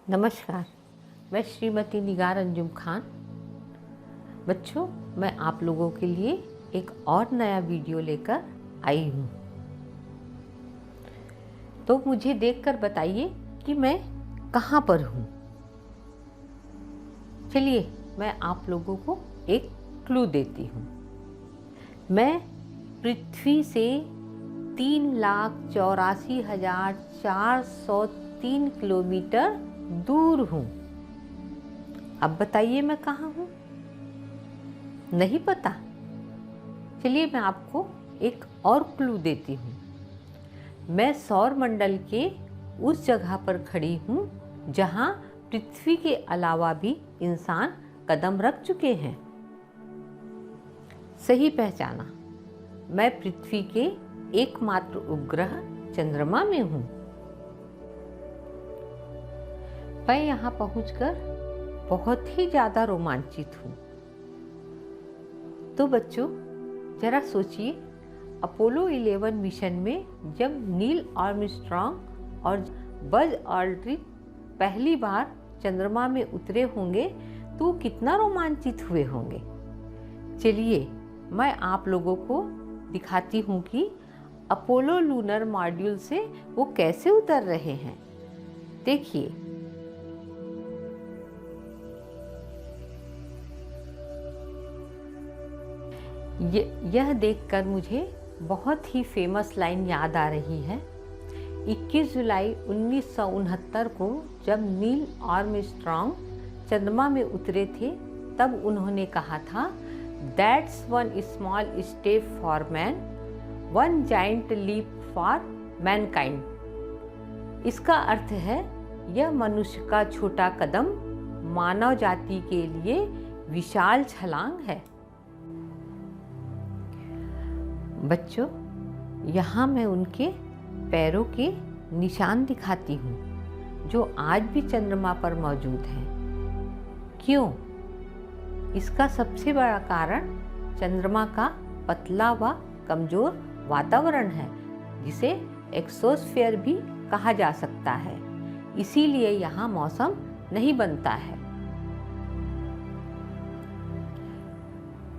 नमस्कार, मैं श्रीमती निगार अंजुम खान। बच्चों, मैं आप लोगों के लिए एक और नया वीडियो लेकर आई हूँ। तो मुझे देखकर बताइए कि मैं कहाँ पर हूँ। चलिए मैं आप लोगों को एक क्लू देती हूँ। मैं पृथ्वी से 3,84,403 किलोमीटर दूर हूँ। अब बताइए मैं कहाँ हूँ? नहीं पता? चलिए मैं आपको एक और क्लू देती हूँ। मैं सौर मंडल के उस जगह पर खड़ी हूँ जहाँ पृथ्वी के अलावा भी इंसान कदम रख चुके हैं। सही पहचाना, मैं पृथ्वी के एकमात्र उपग्रह चंद्रमा में हूँ। मैं यहाँ पहुँचकर बहुत ही ज़्यादा रोमांचित हूँ। तो बच्चों, जरा सोचिए, अपोलो 11 मिशन में जब नील आर्मस्ट्रॉन्ग और बज ऑल्ड्रिन पहली बार चंद्रमा में उतरे होंगे तो कितना रोमांचित हुए होंगे। चलिए मैं आप लोगों को दिखाती हूँ कि अपोलो लूनर मॉड्यूल से वो कैसे उतर रहे हैं। देखिए, यह देखकर मुझे बहुत ही फेमस लाइन याद आ रही है। 21 जुलाई 1969 को जब नील आर्मस्ट्रॉन्ग चंद्रमा में उतरे थे तब उन्होंने कहा था, that's one small step for man, one giant leap for mankind. इसका अर्थ है, यह मनुष्य का छोटा कदम मानव जाति के लिए विशाल छलांग है। बच्चों, यहाँ मैं उनके पैरों के निशान दिखाती हूँ जो आज भी चंद्रमा पर मौजूद हैं। क्यों? इसका सबसे बड़ा कारण चंद्रमा का पतला व कमजोर वातावरण है, जिसे एक्सोस्फीयर भी कहा जा सकता है। इसीलिए यहाँ मौसम नहीं बनता है।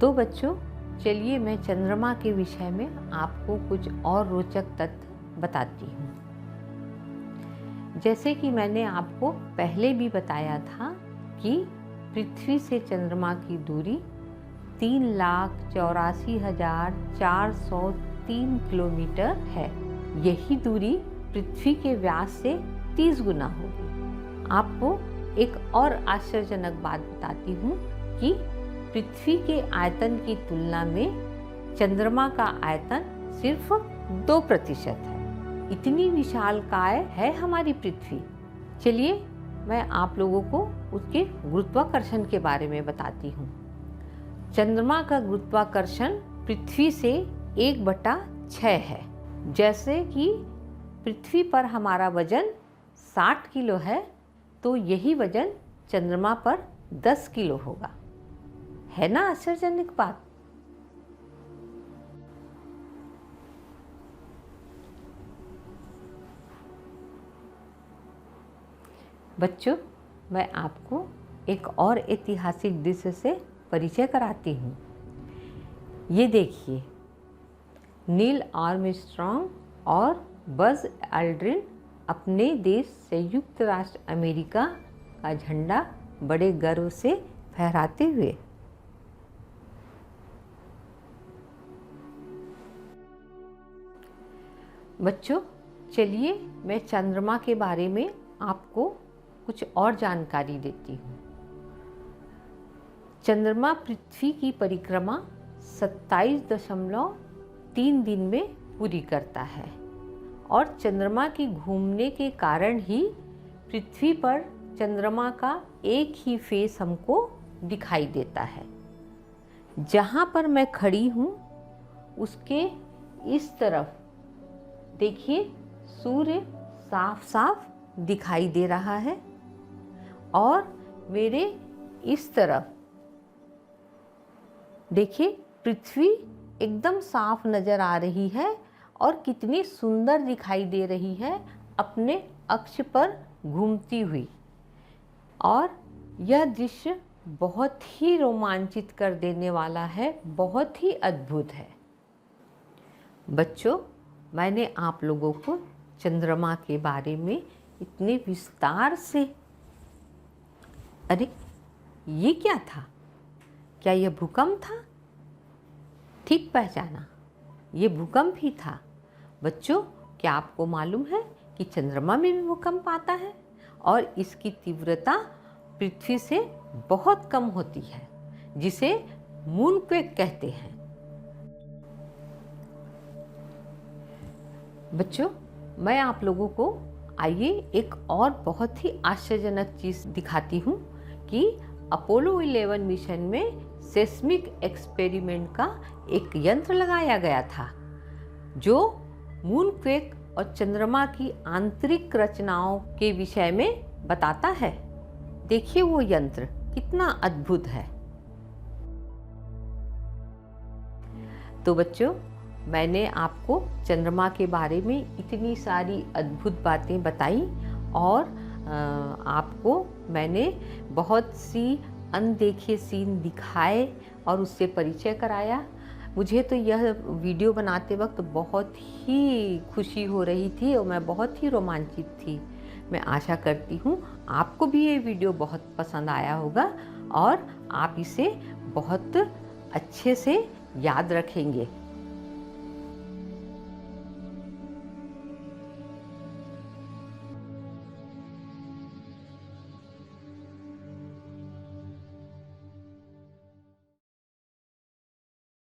तो बच्चों, चलिए मैं चंद्रमा के विषय में आपको कुछ और रोचक तथ्य बताती हूँ। जैसे कि मैंने आपको पहले भी बताया था कि पृथ्वी से चंद्रमा की दूरी 3,84,403 किलोमीटर है। यही दूरी पृथ्वी के व्यास से 30 गुना होगी। आपको एक और आश्चर्यजनक बात बताती हूँ कि पृथ्वी के आयतन की तुलना में चंद्रमा का आयतन सिर्फ 2% है। इतनी विशालकाय है हमारी पृथ्वी। चलिए मैं आप लोगों को उसके गुरुत्वाकर्षण के बारे में बताती हूँ। चंद्रमा का गुरुत्वाकर्षण पृथ्वी से 1/6 है। जैसे कि पृथ्वी पर हमारा वजन 60 किलो है, तो यही वजन चंद्रमा पर 10 किलो होगा। है ना आश्चर्यजनक बात? बच्चों, मैं आपको एक और ऐतिहासिक दृश्य से परिचय कराती हूँ। ये देखिए, नील आर्मस्ट्रॉन्ग और बज ऑल्ड्रिन अपने देश संयुक्त राष्ट्र अमेरिका का झंडा बड़े गर्व से फहराते हुए। बच्चों, चलिए मैं चंद्रमा के बारे में आपको कुछ और जानकारी देती हूँ। चंद्रमा पृथ्वी की परिक्रमा 27.3 दिन में पूरी करता है और चंद्रमा की घूमने के कारण ही पृथ्वी पर चंद्रमा का एक ही फेस हमको दिखाई देता है। जहाँ पर मैं खड़ी हूँ उसके इस तरफ देखिए, सूर्य साफ साफ दिखाई दे रहा है और मेरे इस तरफ देखिए, पृथ्वी एकदम साफ नज़र आ रही है और कितनी सुंदर दिखाई दे रही है अपने अक्ष पर घूमती हुई। और यह दृश्य बहुत ही रोमांचित कर देने वाला है, बहुत ही अद्भुत है। बच्चों, मैंने आप लोगों को चंद्रमा के बारे में इतने विस्तार से, अरे ये क्या था? क्या यह भूकंप था? ठीक पहचाना, ये भूकंप ही था। बच्चों, क्या आपको मालूम है कि चंद्रमा में भी भूकंप आता है और इसकी तीव्रता पृथ्वी से बहुत कम होती है, जिसे मूनक्वेक कहते हैं। बच्चों, मैं आप लोगों को आइए एक और बहुत ही आश्चर्यजनक चीज़ दिखाती हूँ कि अपोलो 11 मिशन में सेस्मिक एक्सपेरिमेंट का एक यंत्र लगाया गया था जो मूनक्वेक और चंद्रमा की आंतरिक रचनाओं के विषय में बताता है। देखिए वो यंत्र कितना अद्भुत है। तो बच्चों, मैंने आपको चंद्रमा के बारे में इतनी सारी अद्भुत बातें बताई और आपको मैंने बहुत सी अनदेखे सीन दिखाए और उससे परिचय कराया। मुझे तो यह वीडियो बनाते वक्त बहुत ही खुशी हो रही थी और मैं बहुत ही रोमांचित थी। मैं आशा करती हूँ आपको भी ये वीडियो बहुत पसंद आया होगा और आप इसे बहुत अच्छे से याद रखेंगे।